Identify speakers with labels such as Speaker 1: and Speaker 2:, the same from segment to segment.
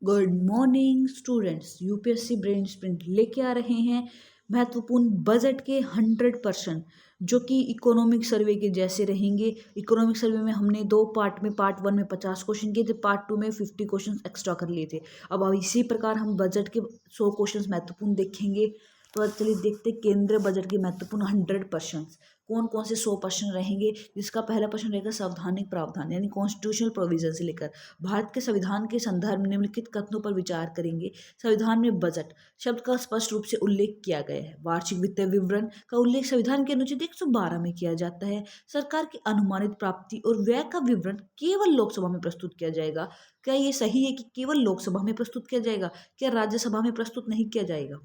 Speaker 1: Good morning students. UPSC brain sprint लेके आ रहे हैं महत्वपूर्ण बजट के 100% जो कि इकोनॉमिक सर्वे के जैसे रहेंगे। इकोनॉमिक सर्वे में हमने दो पार्ट में, पार्ट 1 में 50 क्वेश्चन किए थे, पार्ट 2 में 50 क्वेश्चन एक्स्ट्रा कर लिए थे। अब इसी प्रकार हम बजट के 100 क्वेश्चन महत्वपूर्ण देखेंगे। तो चलिए देखते केंद्रीय बजट के महत्वपूर्ण 100% कौन कौन से 100% रहेंगे। जिसका पहला प्रश्न रहेगा संवैधानिक प्रावधान यानी कॉन्स्टिट्यूशनल प्रोविजन से लेकर भारत के संविधान के संदर्भ में निम्नलिखित कथनों पर विचार करेंगे। संविधान में बजट शब्द का स्पष्ट रूप से उल्लेख किया गया है। वार्षिक वित्तीय विवरण का उल्लेख संविधान के अनुच्छेद 112 में किया जाता है। सरकार की अनुमानित प्राप्ति और व्यय का विवरण केवल लोकसभा में प्रस्तुत किया जाएगा। क्या ये सही है कि केवल लोकसभा में प्रस्तुत किया जाएगा? क्या राज्यसभा में प्रस्तुत नहीं किया जाएगा?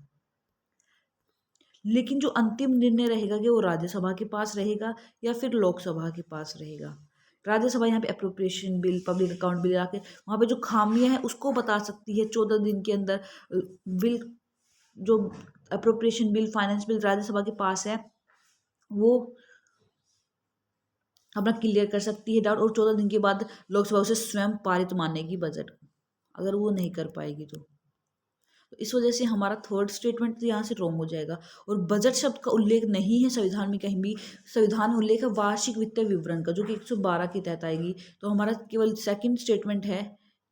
Speaker 1: लेकिन जो अंतिम निर्णय रहेगा कि वो राज्यसभा के पास रहेगा या फिर लोकसभा के पास रहेगा। राज्यसभा यहाँ पे appropriation bill, public account bill आके वहाँ पे जो खामियां हैं उसको बता सकती है 14 दिन के अंदर। बिल जो appropriation bill, finance bill Rajya Sabha के पास है वो अपना क्लियर कर सकती है डाउट, और 14 दिन के बाद लोकसभा उसे स्वयं पारित मानेगी बजट, अगर वो नहीं कर पाएगी तो इस वजह से हमारा थर्ड स्टेटमेंट तो यहाँ से रॉन्ग हो जाएगा। और बजट शब्द का उल्लेख नहीं है संविधान में कहीं भी। संविधान में उल्लेख है वार्षिक वित्तीय विवरण का जो कि 112 के तहत आएगी। तो हमारा केवल सेकंड स्टेटमेंट है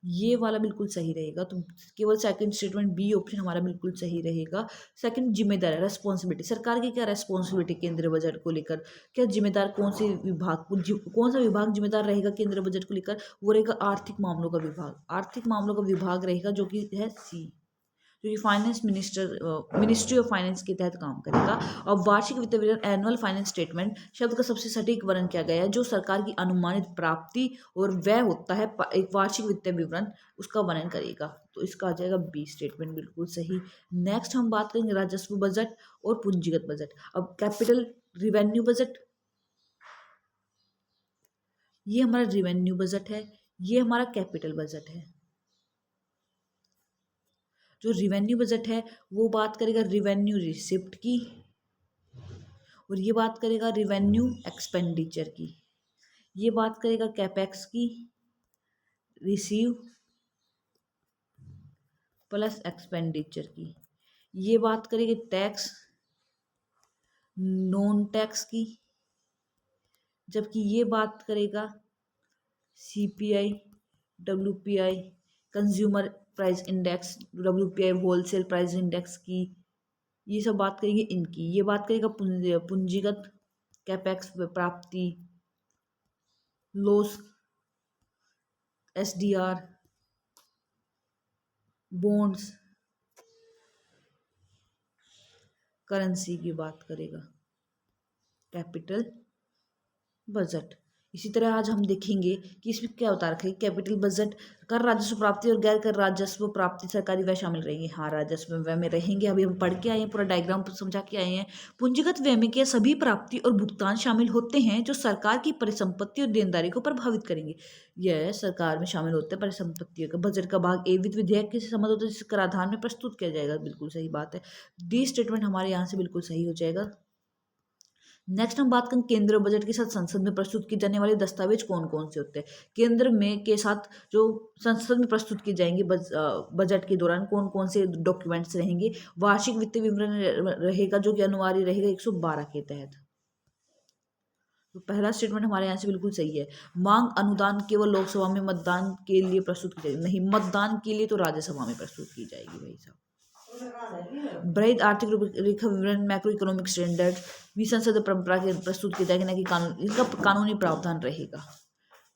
Speaker 1: ये वाला बिल्कुल सही रहेगा। तो केवल सेकंड स्टेटमेंट बी ऑप्शन हमारा बिल्कुल सही रहेगा। सेकंड जिम्मेदारी, रेस्पॉन्सिबिलिटी, सरकार की क्या रेस्पॉन्सिबिलिटी केंद्रीय बजट को लेकर, क्या जिम्मेदार कौन से विभाग, कौन सा विभाग जिम्मेदार रहेगा केंद्रीय बजट को लेकर? वो रहेगा आर्थिक मामलों का विभाग। आर्थिक मामलों का विभाग रहेगा जो कि है सी, जो कि फाइनेंस मिनिस्ट्री ऑफ फाइनेंस के तहत काम करेगा। और वार्षिक वित्तीय विवरण, एनुअल फाइनेंस स्टेटमेंट शब्द का सबसे सटीक वर्णन किया गया है जो सरकार की अनुमानित प्राप्ति और व्यय होता है एक वार्षिक वित्तीय विवरण, उसका वर्णन करेगा। तो इसका आ जाएगा बी स्टेटमेंट बिल्कुल सही। नेक्स्ट हम बात करेंगे राजस्व बजट और पूंजीगत बजट। अब कैपिटल रिवेन्यू बजट, ये हमारा रिवेन्यू बजट है, ये हमारा कैपिटल बजट है। जो रिवेन्यू बजट है वो बात करेगा रिवेन्यू रिसिप्ट की, और ये बात करेगा रिवेन्यू एक्सपेंडिचर की। ये बात करेगा कैपेक्स की, रिसीव प्लस एक्सपेंडिचर की। ये बात करेगी टैक्स नॉन टैक्स की, जबकि ये बात करेगा CPI, WPI, consumer price index, WPI wholesale price index की। ये सब बात करेंगे इनकी। ये बात करेगा पूंजीगत, कैपेक्स प्राप्ति, लॉस, एसडीआर, बॉन्ड्स, करेंसी की बात करेगा कैपिटल बजट। इसी तरह आज हम देखेंगे कि इसमें क्या बता रखा है। कैपिटल बजट, कर राजस्व प्राप्ति और गैर कर राजस्व प्राप्ति सरकारी व्यय शामिल रहेंगे। हाँ, राजस्व व्यय में रहेंगे। अभी हम पढ़ के आए हैं, पूरा डायग्राम समझा के आए हैं। पूंजीगत व्यय में क्या सभी प्राप्ति और भुगतान शामिल होते हैं जो सरकार की परिसंपत्ति और देनदारी को प्रभावित करेंगे। यह सरकार में शामिल होते हैं परिसंपत्तियों का। बजट का भाग ए वित्त विधेयक के संबंध होता है जिसे कराधान में प्रस्तुत किया जाएगा। बिल्कुल सही बात है। डी स्टेटमेंट हमारे यहाँ से बिल्कुल सही हो जाएगा। नेक्स्ट हम बात करें केंद्र बजट के साथ संसद में प्रस्तुत किए जाने वाले दस्तावेज कौन कौन से होते हैं। केंद्र में के साथ जो संसद में प्रस्तुत किए जाएंगे बजट के दौरान कौन कौन से डॉक्यूमेंट्स रहेंगे। वार्षिक वित्तीय विवरण रहेगा जो कि अनिवार्य रहेगा 112 के तहत। तो पहला स्टेटमेंट हमारे यहाँ से बिल्कुल सही है। मांग अनुदान केवल लोकसभा में मतदान के लिए प्रस्तुत की जाएगी, नहीं, मतदान के लिए तो राज्यसभा में प्रस्तुत की जाएगी भाई साहब। बृहद आर्थिक रेखा विवरण, मैक्रो इकोनॉमिक स्टैंडर्ड भी संसद परंपरा के प्रस्तुत किया जाएगा, ना कि कानून, इनका कानूनी प्रावधान रहेगा।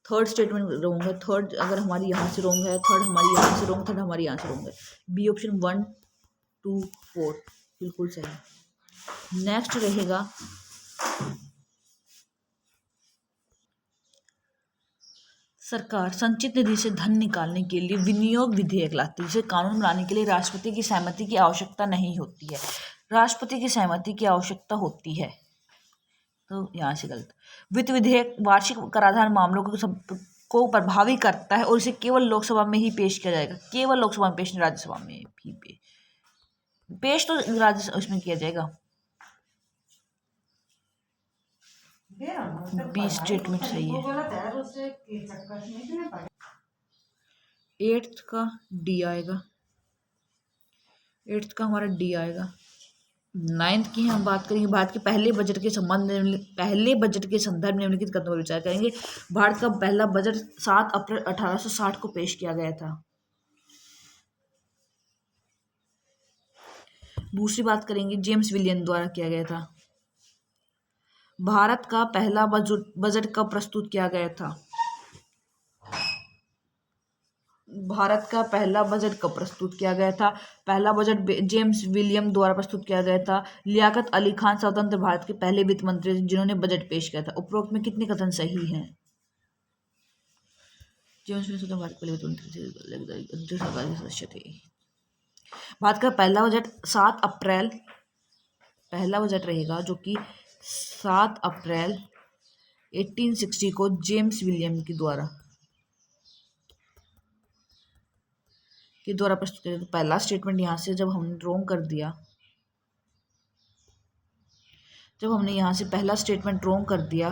Speaker 1: थर्ड स्टेटमेंट रोंग है। थर्ड अगर हमारी यहाँ से रोंग है, थर्ड हमारी यहाँ से रोंग, थर्ड हमारी यहाँ से रोंग है। बी ऑप्शन 1, 2, 4 बिल्कुल सही। नेक्स्ट रहेगा सरकार संचित निधि से धन निकालने के लिए विनियोग विधेयक लाती है, जिसे कानून बनाने के लिए राष्ट्रपति की सहमति की आवश्यकता नहीं होती है। राष्ट्रपति की सहमति की आवश्यकता होती है, तो यहाँ से गलत। वित्त विधेयक वार्षिक कराधान मामलों को प्रभावी करता है और इसे केवल लोकसभा में ही पेश किया जाएगा। केवल लोकसभा में पेश नहीं, राज्यसभा में भी पेश तो राज्य उसमें किया जाएगा। बी स्टेटमेंट सही है। एट्थ का डी आएगा, एट्थ का हमारा डी आएगा। नाइन्थ की हम बात करेंगे, भारत के पहले बजट के संबंध पहले बजट के संदर्भ में निम्नलिखित कदमों पर विचार करेंगे। भारत का पहला बजट 7 अप्रैल 1860 को पेश किया गया था। दूसरी बात करेंगे, जेम्स विलियम द्वारा किया गया था। भारत का पहला बजट कब प्रस्तुत किया गया था? भारत का पहला बजट कब प्रस्तुत किया गया था? पहला बजट जेम्स विलियम द्वारा प्रस्तुत किया गया था। लियाकत अली खान स्वतंत्र भारत के पहले वित्त मंत्री जिन्होंने बजट पेश किया था। उपरोक्त में कितने कथन सही हैं? जेम्स विलियम स्वतंत्र भारत के पहले वित्त मंत्री सरकार के सदस्य थे। भारत का पहला बजट 7 अप्रैल, पहला बजट रहेगा जो कि 7 अप्रैल 1860 को जेम्स विलियम के द्वारा प्रस्तुत किया। तो पहला स्टेटमेंट यहाँ से जब हमने रॉन्ग कर दिया, जब हमने यहाँ से पहला स्टेटमेंट रॉन्ग कर दिया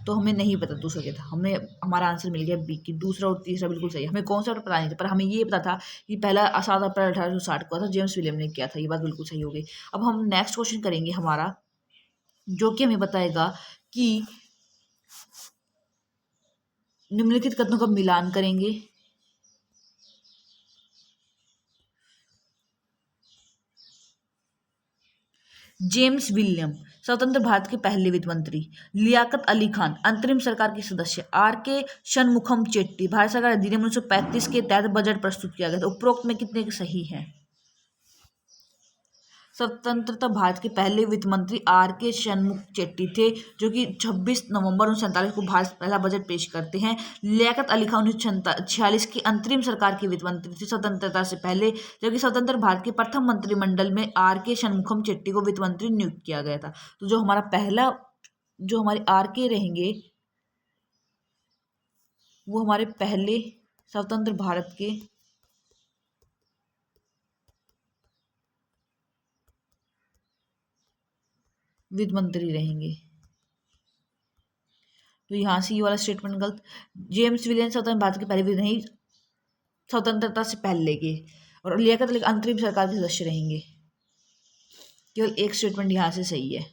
Speaker 1: तो हमें नहीं पता दूसरा क्या था। हमें हमारा आंसर मिल गया बी की, दूसरा और तीसरा बिल्कुल सही। हमें कौन सा पता नहीं था, पर हमें ये पता था कि पहला 7 अप्रैल 1860 को था, जेम्स विलियम ने किया था। ये बात बिल्कुल सही हो गई। अब हम नेक्स्ट क्वेश्चन करेंगे हमारा, जो कि हमें बताएगा कि निम्नलिखित कथनों का मिलान करेंगे। जेम्स विलियम स्वतंत्र भारत के पहले वित्त मंत्री। लियाकत अली खान अंतरिम सरकार के सदस्य। आर के शनमुखम चेट्टी भारत सरकार अधिनियम 1935 के तहत बजट प्रस्तुत किया गया था। उपरोक्त में कितने सही हैं? स्वतंत्रता भारत के पहले वित्त मंत्री आर के शनमुख चेट्टी थे, जो कि 26 नवंबर 1947 को भारत पहला बजट पेश करते हैं। लियाकत अली खान 1946 की अंतरिम सरकार के वित्त मंत्री थे स्वतंत्रता से पहले, जबकि स्वतंत्र भारत के प्रथम मंत्रिमंडल में आर के शनमुखम चेट्टी को वित्त मंत्री नियुक्त किया गया था। तो जो हमारा पहला, जो हमारे आर के रहेंगे वो हमारे पहले स्वतंत्र भारत के वित्त मंत्री रहेंगे। तो यहाँ से ये वाला स्टेटमेंट गलत। जेम्स विलियम स्वतंत्र भारत के पहले भी नहीं, स्वतंत्रता से पहले के, और लियाकत अली अंतरिम सरकार के सदस्य रहेंगे। केवल एक स्टेटमेंट यहाँ से सही है।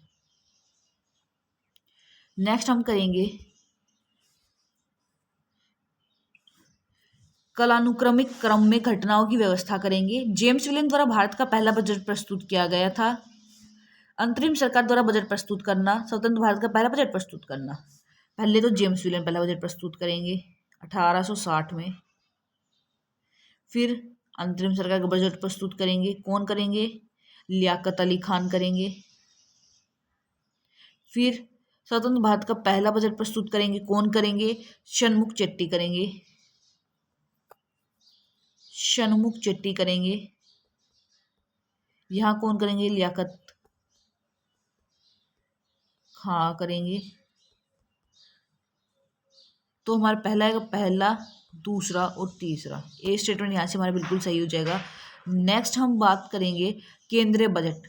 Speaker 1: नेक्स्ट हम करेंगे कालानुक्रमिक क्रम में घटनाओं की व्यवस्था करेंगे। जेम्स विलियम द्वारा भारत का पहला बजट प्रस्तुत किया गया था। अंतरिम सरकार द्वारा बजट प्रस्तुत करना, स्वतंत्र भारत का पहला बजट प्रस्तुत करना। पहले तो जेम्स विलियम पहला बजट प्रस्तुत करेंगे 1860 में, फिर अंतरिम सरकार का बजट प्रस्तुत करेंगे। कौन करेंगे? लियाकत अली खान करेंगे। फिर स्वतंत्र भारत का पहला बजट प्रस्तुत करेंगे। कौन करेंगे? शनमुख चेट्टी करेंगे। शनमुख चेट्टी करेंगे। यहाँ कौन करेंगे? लियाकत हाँ करेंगे। तो हमारा पहला आएगा, पहला, दूसरा और तीसरा। ए स्टेटमेंट यहाँ से हमारा बिल्कुल सही हो जाएगा। नेक्स्ट हम बात करेंगे केंद्रीय बजट।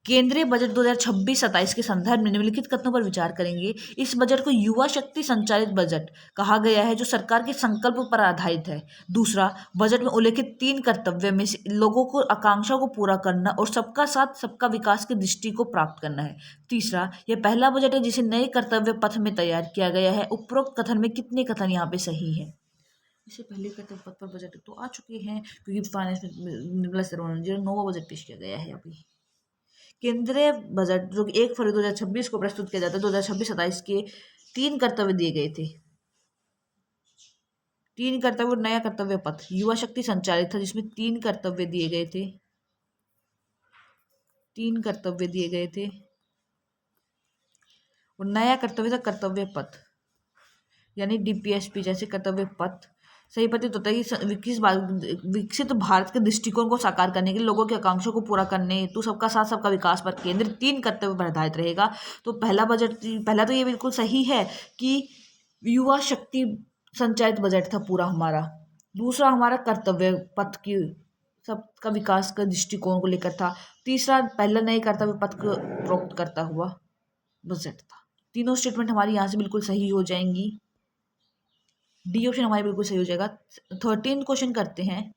Speaker 1: केंद्रीय बजट 2026-27 के संदर्भ में निम्नलिखित कथनों पर विचार करेंगे। इस बजट को युवा शक्ति संचालित बजट कहा गया है, जो सरकार के संकल्प पर आधारित है। दूसरा, बजट में उल्लेखित 3 कर्तव्य में से लोगों को आकांक्षा को पूरा करना और सबका साथ सबका विकास की दृष्टि को प्राप्त करना है। तीसरा, यह पहला बजट है जिसे नए कर्तव्य पथ में तैयार किया गया है। उपरोक्त कथन में कितने कथन यहाँ पे सही है? इससे पहले कर्तव्य पथ पर बजट तो आ चुके हैं, क्योंकि फाइनेंस में निर्मला सीतारमण जी नोवा बजट पेश किया गया है। अभी केंद्रीय बजट जो कि 1 फरवरी 2026 को प्रस्तुत किया जाता है, 2026-27 के 3 कर्तव्य दिए गए थे। 3 कर्तव्य, नया कर्तव्य पथ युवा शक्ति संचालित था, जिसमें 3 कर्तव्य दिए गए थे। 3 कर्तव्य दिए गए थे और नया कर्तव्य था कर्तव्य पथ, यानी डीपीएसपी जैसे कर्तव्य पथ सही प्रतीत होता है कि विकसित भारत के दृष्टिकोण को साकार करने के लिए लोगों की आकांक्षा को पूरा करने हेतु सबका साथ सबका विकास पर केंद्रित 3 कर्तव्य पर आधारित रहेगा। तो पहला तो ये बिल्कुल सही है कि युवा शक्ति संचालित बजट था पूरा हमारा। दूसरा हमारा कर्तव्य पथ की सबका विकास का दृष्टिकोण को लेकर था। तीसरा पहला नए कर्तव्य पथ को प्रोक्त करता हुआ बजट था। तीनों स्टेटमेंट हमारी यहाँ से बिल्कुल सही हो जाएंगी। डी ऑप्शन हमारी बिल्कुल सही हो जाएगा। 13 क्वेश्चन करते हैं।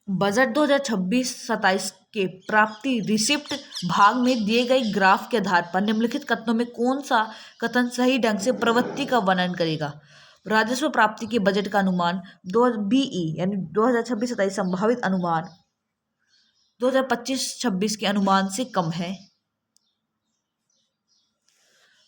Speaker 1: बजट 2026-27 के प्राप्ति रिसिप्ट भाग में दिए गए ग्राफ के आधार पर निम्नलिखित कथनों में कौन सा कथन सही ढंग से प्रवृत्ति का वर्णन करेगा? राजस्व प्राप्ति के बजट का अनुमान दो बीई यानी 2026-27 संभावित अनुमान 2025-26 के अनुमान से कम है।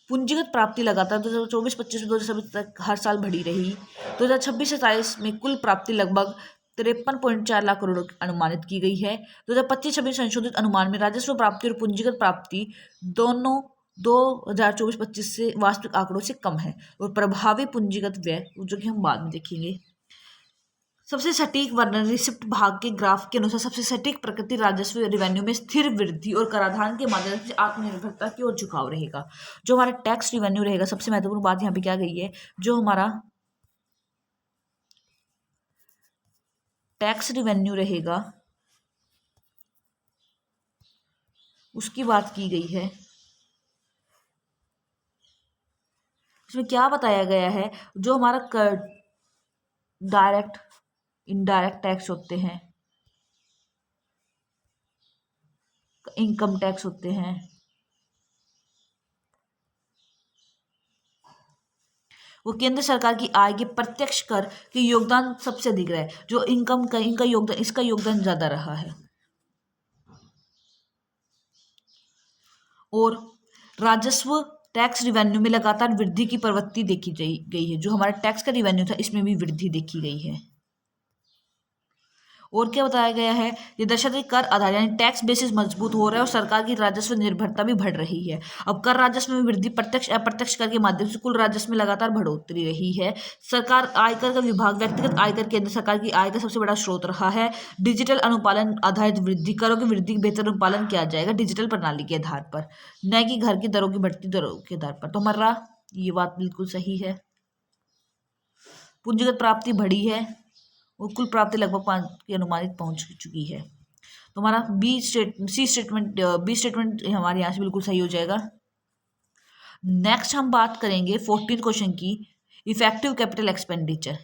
Speaker 1: पूंजीगत प्राप्ति लगातार 2024-25 में 2026 तक हर साल बढ़ी रही। 2026-27 में कुल प्राप्ति लगभग 53.4 लाख करोड़ अनुमानित की गई है। 2025-26 संशोधित अनुमान में राजस्व प्राप्ति और पूंजीगत प्राप्ति दोनों 2024-25 से वास्तविक आंकड़ों से कम है। और प्रभावी पूंजीगत व्यय, जो कि हम बाद में देखेंगे। सबसे सटीक वर्णन रिसिप्ट भाग के ग्राफ के अनुसार सबसे सटीक प्रकृति राजस्व रिवेन्यू में स्थिर वृद्धि और कराधान के माध्यम से आत्मनिर्भरता की ओर झुकाव रहेगा। जो हमारा टैक्स रिवेन्यू रहेगा, सबसे महत्वपूर्ण बात यहाँ पे क्या गई है, जो हमारा टैक्स रिवेन्यू रहेगा उसकी बात की गई है। इसमें क्या बताया गया है, जो हमारा डायरेक्ट इनडायरेक्ट टैक्स होते हैं, इनकम टैक्स होते हैं, वो केंद्र सरकार की आय के प्रत्यक्ष कर के योगदान सबसे अधिक रहा है। जो इनकम का इनका योगदान, इसका योगदान ज्यादा रहा है। और राजस्व टैक्स रिवेन्यू में लगातार वृद्धि की प्रवृत्ति देखी गई है। जो हमारा टैक्स का रिवेन्यू था, इसमें भी वृद्धि देखी गई है। और क्या बताया गया है, ये दर्शाता है कर आधार यानी टैक्स बेसिस मजबूत हो रहा है और सरकार की राजस्व निर्भरता भी बढ़ रही है। अब कर राजस्व में वृद्धि प्रत्यक्ष अप्रत्यक्ष कर के माध्यम से कुल राजस्व में लगातार बढ़ोतरी रही है। सरकार आयकर का विभाग व्यक्तिगत आयकर केंद्र सरकार की आय का सबसे बड़ा स्रोत रहा है। डिजिटल अनुपालन आधारित वृद्धि, करों की वृद्धि की बेहतर अनुपालन किया जाएगा डिजिटल प्रणाली के आधार पर, न कि घर की दरों की बढ़ती दरों के आधार पर। तो हमारा ये बात बिल्कुल सही है। पूंजीगत प्राप्ति बढ़ी है और कुल प्राप्ति लगभग 5 की अनुमानित पहुंच चुकी है। तो हमारा बी स्टेटमेंट हमारे यहाँ से बिल्कुल सही हो जाएगा। नेक्स्ट हम बात करेंगे 14 क्वेश्चन की, effective capital expenditure.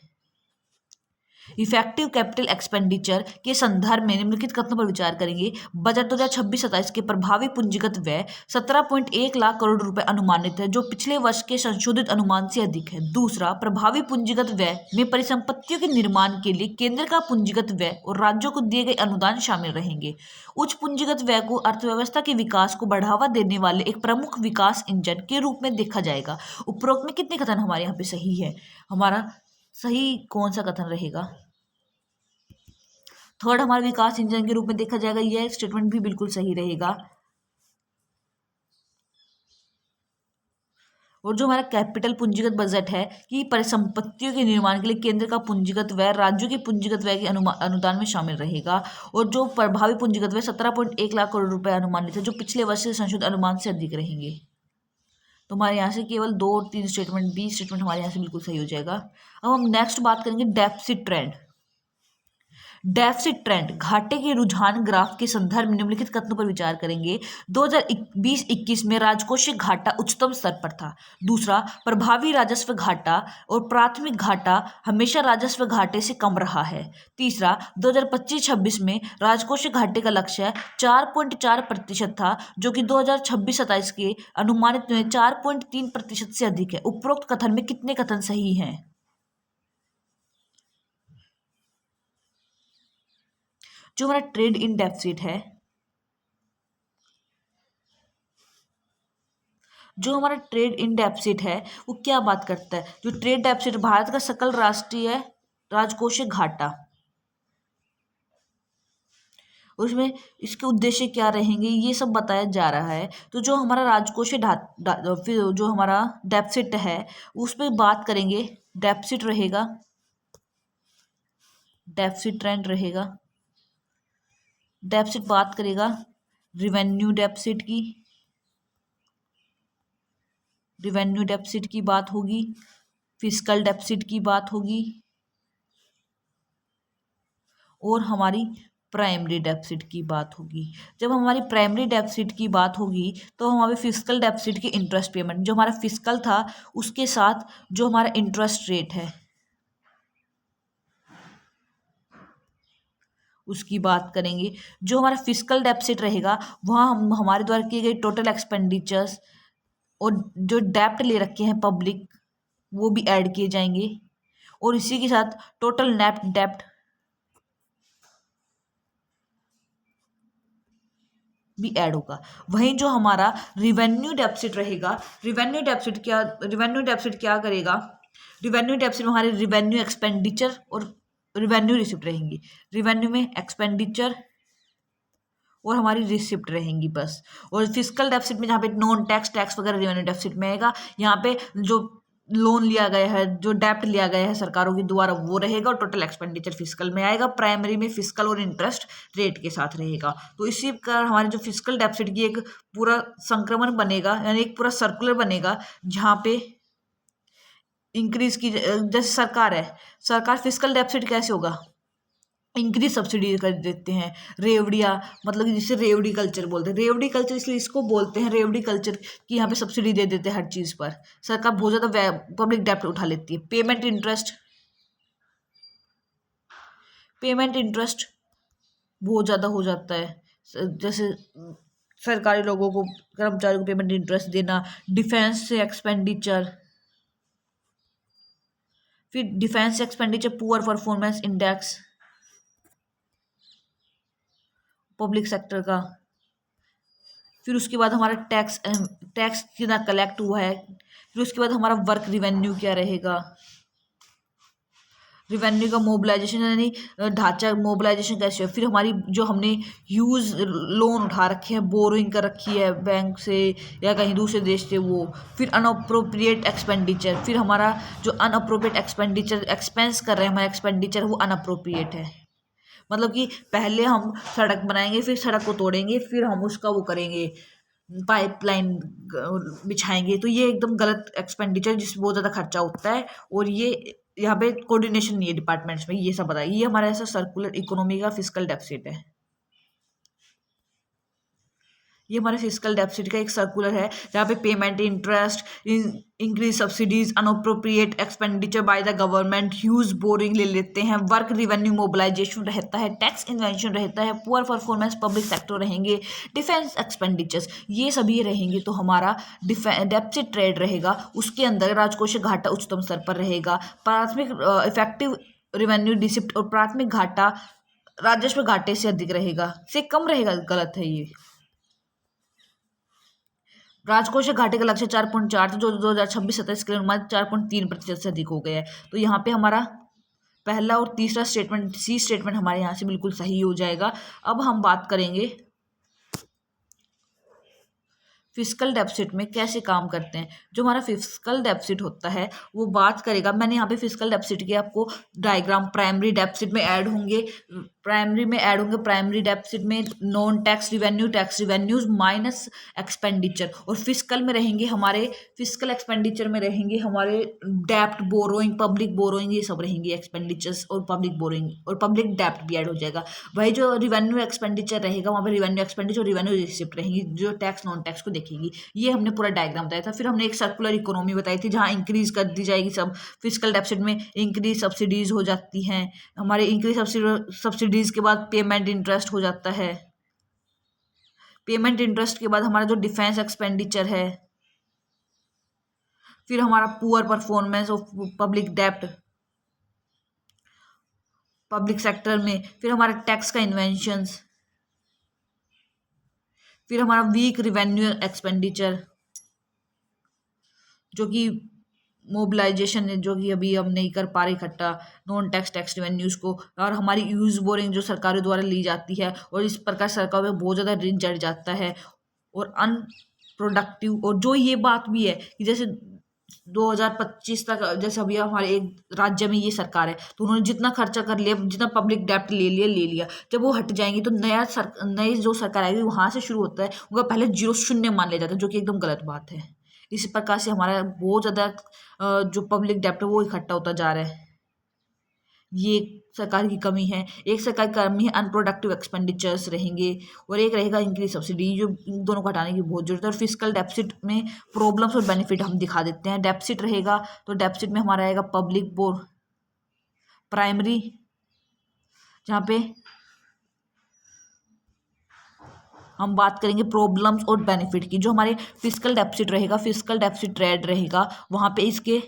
Speaker 1: Effective capital expenditure के संदर्भ में निम्नलिखित कथनों पर विचार करेंगे। बजट 2026-27 के प्रभावी पूंजीगत व्यय 17.1 लाख करोड़ रुपए अनुमानित है, जो पिछले वर्ष के संशोधित अनुमान से अधिक है। दूसरा, प्रभावी पूंजीगत व्यय में परिसंपत्तियों के निर्माण के लिए केंद्र का पूंजीगत व्यय और राज्यों को दिए गए अनुदान शामिल रहेंगे। उच्च पूंजीगत व्यय को अर्थव्यवस्था के विकास को बढ़ावा देने वाले एक प्रमुख विकास इंजन के रूप में देखा जाएगा। उपरोक्त में कितने कथन हमारे यहाँ पे सही है? हमारा सही कौन सा कथन रहेगा? थर्ड हमारे विकास इंजन के रूप में देखा जाएगा, यह स्टेटमेंट भी बिल्कुल सही रहेगा। और जो हमारा कैपिटल पूंजीगत बजट है कि परिसंपत्तियों के निर्माण के लिए केंद्र का पूंजीगत व्यय राज्यों के पूंजीगत व्यय के अनुदान में शामिल रहेगा। और जो प्रभावी पूंजीगत व्यय 17.1 लाख करोड़ रुपए अनुमानित है, जो पिछले वर्ष से संशोधित अनुमान से अधिक रहेंगे। तो हमारे यहाँ से केवल 2 और 3 स्टेटमेंट, बी स्टेटमेंट हमारे यहाँ से बिल्कुल सही हो जाएगा। अब हम नेक्स्ट बात करेंगे डेफिसिट ट्रेंड। डेफिसिट ट्रेंड घाटे के रुझान ग्राफ के संदर्भ में निम्नलिखित कथनों पर विचार करेंगे। 2020-21 में राजकोषीय घाटा उच्चतम स्तर पर था। दूसरा, प्रभावी राजस्व घाटा और प्राथमिक घाटा हमेशा राजस्व घाटे से कम रहा है। तीसरा, 2025-26 में राजकोषीय घाटे का लक्ष्य 4.4% था, जो कि 2026-27 के अनुमानित में 4.3% से अधिक है। उपरोक्त कथन में कितने कथन सही हैं? जो हमारा ट्रेड इन डेफिसिट है, जो हमारा ट्रेड इन डेफिसिट है वो क्या बात करता है? जो ट्रेड डेफिसिट भारत का सकल राष्ट्रीय राजकोषीय घाटा, उसमें इसके उद्देश्य क्या रहेंगे ये सब बताया जा रहा है। तो जो हमारा राजकोषीय जो हमारा डेफिसिट है उस पर बात करेंगे। डेफिसिट रहेगा, डेफिसिट ट्रेंड रहेगा। डेफिसिट बात करेगा रिवेन्यू डेफिसिट की, रिवेन्यू डेफिसिट की बात होगी, फिस्कल डेफिसिट की बात होगी और हमारी प्राइमरी डेफिसिट की बात होगी। जब हमारी प्राइमरी डेफिसिट की बात होगी तो हमारे फिस्कल डेफिसिट की इंटरेस्ट पेमेंट, जो हमारा फिस्कल था उसके साथ जो हमारा इंटरेस्ट रेट है उसकी बात करेंगे। जो हमारा फिस्कल डेफिसिट रहेगा वहाँ हम हमारे द्वारा किए गए टोटल एक्सपेंडिचर्स और जो डेप्ट ले रखे हैं पब्लिक वो भी ऐड किए जाएंगे, और इसी के साथ टोटल नेट डेप्ट भी ऐड होगा। वहीं जो हमारा रिवेन्यू डेफिसिट रहेगा, रिवेन्यू डेफिसिट क्या करेगा, रिवेन्यू डेफिसिट में हमारे रिवेन्यू एक्सपेंडिचर और रिवेन्यू रिसिप्ट रहेंगी। रिवेन्यू में एक्सपेंडिचर और हमारी रिसिप्ट रहेंगी बस। और फिस्कल डेफिसिट में जहाँ पे नॉन टैक्स टैक्स वगैरह रिवेन्यू डेफिसिट में आएगा, यहाँ पे जो लोन लिया गया है, जो डेप्ट लिया गया है सरकारों के द्वारा वो रहेगा, और टोटल एक्सपेंडिचर फिस्कल में आएगा। प्राइमरी में फिस्कल और इंटरेस्ट रेट के साथ रहेगा। तो इसी प्रकार हमारे जो फिस्कल डेफिसिट की एक पूरा संक्रमण बनेगा, यानी एक पूरा सर्कुलर बनेगा, जहाँ पे इंक्रीज की, जैसे सरकार फिस्कल डेफिसिट कैसे होगा, इंक्रीज सब्सिडी कर देते हैं। रेवड़िया मतलब कि जिसे रेवड़ी कल्चर बोलते हैं, रेवड़ी कल्चर इसलिए इसको बोलते हैं रेवड़ी कल्चर कि यहाँ पे सब्सिडी दे देते हैं हर चीज़ पर। सरकार बहुत ज़्यादा पब्लिक डेप्ट उठा लेती है। पेमेंट इंटरेस्ट बहुत ज़्यादा हो जाता है, जैसे सरकारी लोगों को, कर्मचारियों को पेमेंट इंटरेस्ट देना। डिफेंस से एक्सपेंडिचर, फिर defence expenditure poor performance index public sector का। फिर उसके बाद हमारा टैक्स कितना कलेक्ट हुआ है। फिर उसके बाद हमारा वर्क रिवेन्यू क्या रहेगा, रिवेन्यू का मोबिलाइजेशन यानी ढांचा मोबिलाइजेशन कैसे है। फिर हमारी जो हमने यूज लोन उठा रखे हैं, बोरोइंग कर रखी है बैंक से या कहीं दूसरे देश से वो। फिर अनअप्रोप्रिएट एक्सपेंडिचर, फिर हमारा जो अनअप्रोप्रिएट एक्सपेंडिचर एक्सपेंस कर रहे हैं हमारा एक्सपेंडिचर वो अनअप्रोप्रिएट है। मतलब कि पहले हम सड़क बनाएंगे, फिर सड़क को तोड़ेंगे, फिर हम उसका वो करेंगे, पाइपलाइन बिछाएंगे। तो ये एकदम गलत एक्सपेंडिचर जिसमें बहुत ज़्यादा खर्चा होता है, और ये यहाँ पे कोऑर्डिनेशन नहीं है डिपार्टमेंट्स में, ये सब बताइए। ये हमारा ऐसा सर्कुलर इकोनॉमी का फिस्कल डेफिसिट है। ये हमारे फिस्कल डेफिसिट का एक सर्कुलर है, जहाँ पे payment interest, increase subsidies, inappropriate expenditure by the government, huge borrowing ले लेते हैं, वर्क रिवेन्यू मोबिलाइजेशन रहता है, टैक्स इन्वेंशन रहता है, पुअर परफॉर्मेंस पब्लिक सेक्टर रहेंगे, डिफेंस एक्सपेंडिचर्स, ये सभी रहेंगे। तो हमारा डेफिसिट ट्रेड रहेगा, उसके अंदर राजकोषीय घाटा उच्चतम स्तर पर रहेगा। प्राथमिक इफेक्टिव रिवेन्यू डिसिप्ट और प्राथमिक घाटा राजस्व घाटे से अधिक रहेगा, से कम रहेगा, गलत है ये। राजकोषीय घाटे का लक्ष्य 4.4 था, जो 2026-27 के अनुमान 4.3% से अधिक हो गया है। तो यहाँ पे हमारा पहला और तीसरा स्टेटमेंट, सी स्टेटमेंट हमारे यहाँ से बिल्कुल सही हो जाएगा। अब हम बात करेंगे फिस्कल डेफिसिट में कैसे काम करते हैं। जो हमारा फिस्कल डेफिसिट होता है वो बात करेगा, मैंने यहाँ पे फिस्कल डेफिसिट के आपको डायग्राम प्राइमरी डेफिसिट में ऐड होंगे, प्राइमरी डेफिसिट में non tax revenues minus expenditure, और फिस्कल में रहेंगे हमारे, फिस्कल एक्सपेंडिचर में रहेंगे हमारे डेप्ट, बोरोइंग, पब्लिक बोरोइंग, ये सब रहेंगे एक्सपेंडिचर्स, और पब्लिक बोरोइंग और पब्लिक डेप्ट भी ऐड हो जाएगा। वही जो रिवेन्यू एक्सपेंडिचर रहेगा वहाँ पे रिवेन्यू एक्सपेंडिचर और रिवेन्यू रिसिप्ट रहेंगी, जो टैक्स नॉन टैक्स को देखेगी। ये हमने पूरा डायग्राम बताया था। फिर हमने एक सर्कुलर इकोनॉमी बताई थी, जहाँ इंक्रीज कर दी जाएगी सब, फिस्कल डेफिसिट में इंक्रीज सब्सिडीज हो जाती हैं हमारे, इंक्रीज सब्सिडीज के बाद पेमेंट इंटरेस्ट हो जाता है, पेमेंट इंटरेस्ट के बाद हमारा जो डिफेंस एक्सपेंडिचर है, फिर हमारा पुअर परफॉर्मेंस ऑफ पब्लिक डेप्ट पब्लिक सेक्टर में, फिर हमारा टैक्स का इन्वेंशंस, फिर हमारा वीक रिवेन्यू एक्सपेंडिचर, जो कि मोबिलाइजेशन है, जो कि अभी हम नहीं कर पा रहे इकट्ठा नॉन टैक्स रिवेन्यूज को, और हमारी यूज बोरिंग जो सरकारों द्वारा ली जाती है, और इस प्रकार सरकार में बहुत ज़्यादा ऋण चढ़ जाता है, और अनप्रोडक्टिव। और जो ये बात भी है कि जैसे 2025 तक, जैसे अभी हमारे एक राज्य में ये सरकार है, तो उन्होंने जितना खर्चा कर लिया, जितना पब्लिक डेप्ट ले लिया, जब वो हट जाएंगी तो नई जो सरकार आएगी वहाँ से शुरू होता है, उनका पहले जीरो शून्य मान लिया जाता है, जो कि एकदम गलत बात है। इस प्रकार से हमारा बहुत ज़्यादा जो पब्लिक डेप्ट है वो इकट्ठा होता जा रहा है। ये सरकार की कमी है। एक सरकार की कमी है अनप्रोडक्टिव एक्सपेंडिचर्स रहेंगे, और एक रहेगा इंक्रीज सब्सिडी, जो इन दोनों को हटाने की बहुत जरूरत है। और फिजिकल डेफिसिट में प्रॉब्लम्स और बेनिफिट हम दिखा देते हैं। डेफिसिट रहेगा तो डेफिसिट में हमारा आएगा पब्लिक बोर्ड प्राइमरी, जहाँ पे हम बात करेंगे प्रॉब्लम्स और बेनिफिट की। जो हमारे फिजिकल डेफिसिट रहेगा, फिजिकल डेफिसिट रेड रहेगा, वहाँ पे इसके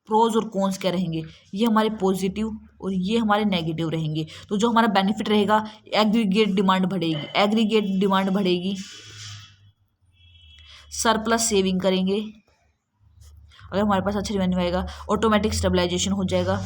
Speaker 1: प्रोज और कॉन्स क्या रहेंगे, ये हमारे पॉजिटिव और ये हमारे नेगेटिव रहेंगे। तो जो हमारा बेनिफिट रहेगा, एग्रीगेट डिमांड बढ़ेगी, एग्रीगेट डिमांड बढ़ेगी, सरप्लस सेविंग करेंगे अगर हमारे पास अच्छा रेवेन्यू आएगा, ऑटोमेटिक स्टेबलाइजेशन हो जाएगा।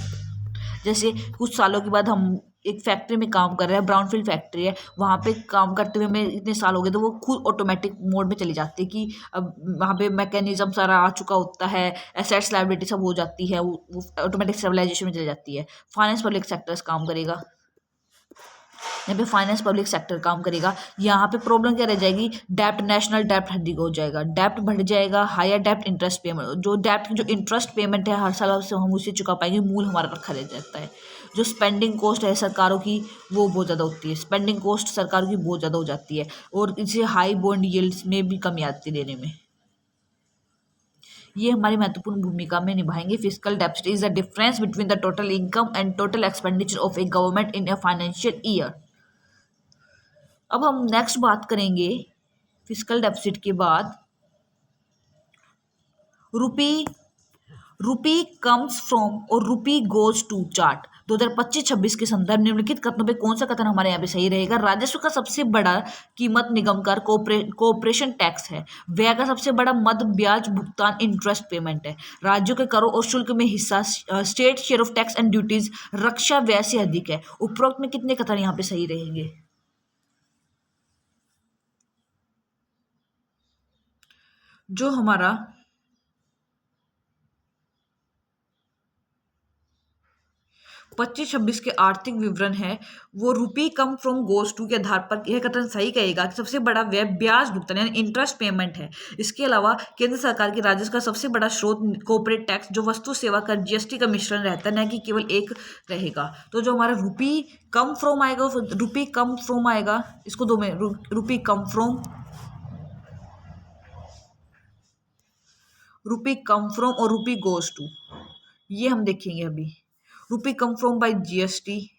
Speaker 1: जैसे कुछ सालों के बाद हम एक फैक्ट्री में काम कर रहे हैं, ब्राउनफील्ड फैक्ट्री है, वहाँ पे काम करते हुए हमें इतने साल हो गए, तो वो खुद ऑटोमेटिक मोड में चली जाती है कि अब वहाँ पे मैकेनिज्म सारा आ चुका होता है, एसेट्स लायबिलिटी सब हो जाती है, वो ऑटोमेटिक स्टेबलाइजेशन में चली जाती है। फाइनेंस पब्लिक सेक्टर्स काम करेगा, यहाँ पे फाइनेंस पब्लिक सेक्टर काम करेगा। यहाँ पे प्रॉब्लम क्या रह जाएगी, डेप्ट, नेशनल डेप्ट अधिक हो जाएगा, डेप्ट बढ़ जाएगा, हायर डेप्ट इंटरेस्ट पेमेंट, जो डेप्ट की जो इंटरेस्ट पेमेंट है हर साल से हम उसे चुका पाएंगे, मूल हमारे पर खरीद जाता है। जो स्पेंडिंग कॉस्ट है सरकारों की वो बहुत ज़्यादा होती है, स्पेंडिंग कॉस्ट सरकारों की बहुत ज़्यादा हो जाती है, और इससे हाई बॉन्ड यील्ड्स में भी कमी आती है देने में। ये हमारी महत्वपूर्ण भूमिका में निभाएंगे। Physical deficit is the difference between the total income and total expenditure of A government in a financial year. अब हम नेक्स्ट बात करेंगे फिजिकल डेफिसिट के बाद, रुपी रुपी कम्स फ्रॉम और रुपी गोज टू चार्ट 2025-26 के संदर्भ निम्नलिखित कथनों पे कौन सा कथन हमारे यहाँ पे सही रहेगा। राजस्व का सबसे बड़ा कीमत निगम कर कॉर्पोरेशन टैक्स है। व्यय का सबसे बड़ा मद ब्याज भुगतान इंटरेस्ट पेमेंट है। राज्यों के करों और शुल्क में हिस्सा state share of tax and duties रक्षा व्यय से अधिक है। उपरोक्त में कितने कथन यहाँ पे सही रहेंगे। जो हमारा 25-26 के आर्थिक विवरण है वो रुपी कम फ्रॉम गोज टू के आधार पर यह कथन सही कहेगा कि सबसे बड़ा व्यय ब्याज भुगतान यानी इंटरेस्ट पेमेंट है। इसके अलावा केंद्र सरकार की राजस्व का सबसे बड़ा स्रोत कॉर्पोरेट टैक्स जो वस्तु सेवा कर जीएसटी का मिश्रण रहता है, न कि केवल एक रहेगा। तो जो हमारा रुपी कम फ्रॉम आएगा, रुपी कम फ्रॉम आएगा, इसको दो में रुपी come from, rupee come from और रुपी गोज टू, ये हम देखेंगे अभी। Rupee come from by GST,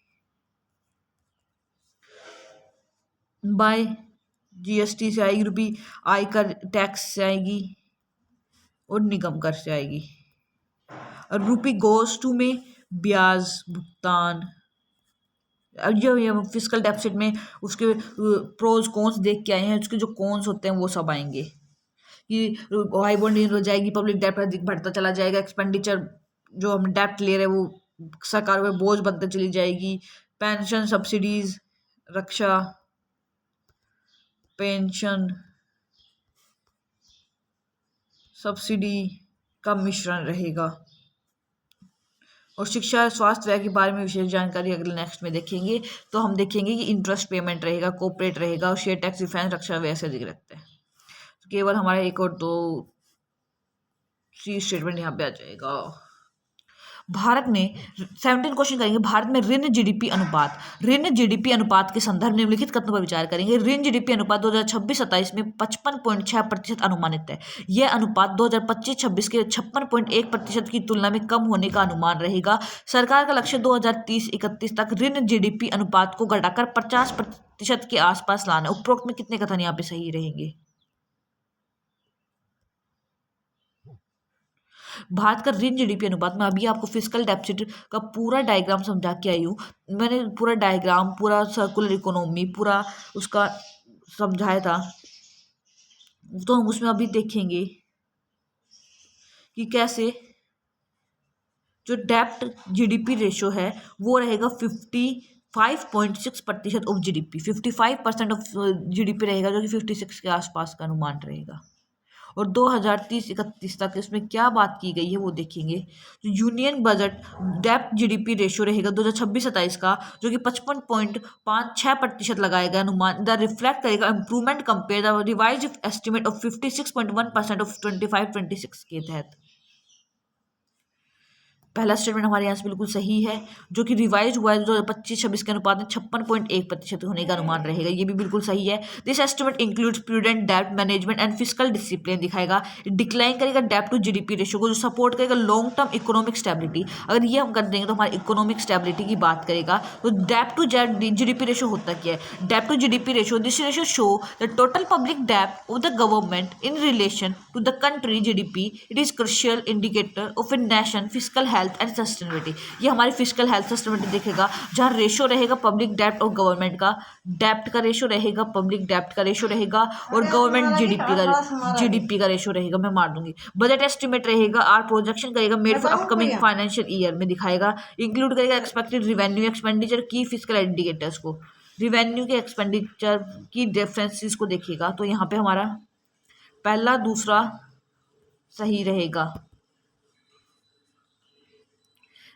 Speaker 1: by GST से आएगी, रुपी आयकर टैक्स से आएगी और निगम कर से आएगी। और रुपी गोज टू में ब्याज भुगतान, अब ये फिजिकल डेफिसिट में उसके प्रोज कॉन्स देख के आए हैं, उसके जो कॉन्स होते हैं वो सब आएंगे कि हाई बॉन्ड हो जाएगी, पब्लिक डेप्ट अधिक बढ़ता चला जाएगा, एक्सपेंडिचर जो हम डेप्ट ले रहे हैं वो सरकार पे बोझ बनते चली जाएगी, पेंशन सब्सिडीज, रक्षा पेंशन सब्सिडी का मिश्रण रहेगा। और शिक्षा स्वास्थ्य व्यय के बारे में विशेष जानकारी अगले नेक्स्ट में देखेंगे। तो हम देखेंगे कि इंटरेस्ट पेमेंट रहेगा, कॉर्पोरेट रहेगा, और शेयर टैक्स, डिफेंस, रक्षा व्यय से अधिक रखते हैं। तो केवल हमारे एक और दो सी स्टेटमेंट यहाँ पे आ जाएगा। भारत में 17 क्वेश्चन करेंगे। भारत में ऋण जीडीपी अनुपात के संदर्भ निम्नलिखित कथनों पर विचार करेंगे। ऋण जीडीपी अनुपात 2026-27 में 55.6% अनुमानित है। यह अनुपात 2025-26 के 56.1% की तुलना में कम होने का अनुमान रहेगा। सरकार का लक्ष्य 2030-31 तक ऋण जीडीपी अनुपात को घटाकर 50% के आसपास लाना। उपरोक्त में कितने कथन यहाँ पे सही रहेंगे। भारत का ऋण जीडीपी अनुपात में अभी आपको फिजिकल डेफिसिट का पूरा डायग्राम समझा के आई हूँ। मैंने पूरा डायग्राम, पूरा सर्कुलर इकोनॉमी, पूरा उसका समझाया था। तो हम उसमें अभी देखेंगे कि कैसे जो डेप्ट जीडीपी रेशो है वो रहेगा 55.6% ऑफ जीडीपी, 55% ऑफ जीडीपी रहेगा, जो कि 56 के आसपास का अनुमान रहेगा। और 2030-31 तक इसमें क्या बात की गई है वो देखेंगे। तो यूनियन बजट डेप्ट जीडीपी रेशियो रहेगा 2026-27 का, जो कि 55.56% लगाएगा अनुमान। द रिफ्लेक्ट करेगा improvement compare the revise estimate of 56.1% of 25-26 के तहत। पहला स्टेटमेंट हमारे यहाँ से बिल्कुल सही है, जो कि रिवाइज हुआ है 2025-26 के अनुपात में 56.1% होने का अनुमान रहेगा, ये भी बिल्कुल सही है। दिस एस्टिमेट इंक्लूड्स प्रूडेंट डेब्ट मैनेजमेंट एंड फिस्कल डिसिप्लिन दिखाएगा, डिक्लाइन करेगा डेब्ट टू जीडीपी रेशियो को, जो सपोर्ट करेगा लॉन्ग टर्म इकोनॉमिक स्टेबिलिटी। अगर ये हम कर देंगे तो हमारी इकोनॉमिक स्टेबिलिटी की बात करेगा। तो डेब्ट टू जीडीपी रेशियो होता क्या है? डेब्ट to GDP ratio, this ratio show the total public डेब्ट of the government in relation to the country GDP. It is crucial indicator of a nation fiscal health and sustainability. ये हमारी fiscal health sustainability देखेगा, जहाँ ratio रहेगा public डेब्ट और government का, डेब्ट का रेशियो रहेगा, पब्लिक डेब्ट का रेशियो रहेगा, और गवर्नमेंट जीडीपी का रेशियो रहेगा। मैं मार दूंगी। बजट एस्टिमेट रहेगा, आर प्रोजेक्शन करेगा made for upcoming financial year में दिखाएगा, इंक्लूड करेगा एक्सपेक्टेड रिवेन्यू एक्सपेंडिचर की फिस्कल इंडिकेटर्स को, रिवेन्यू के एक्सपेंडिचर की डिफरेंसेस को देखेगा। तो यहाँ पे हमारा पहला दूसरा सही रहेगा।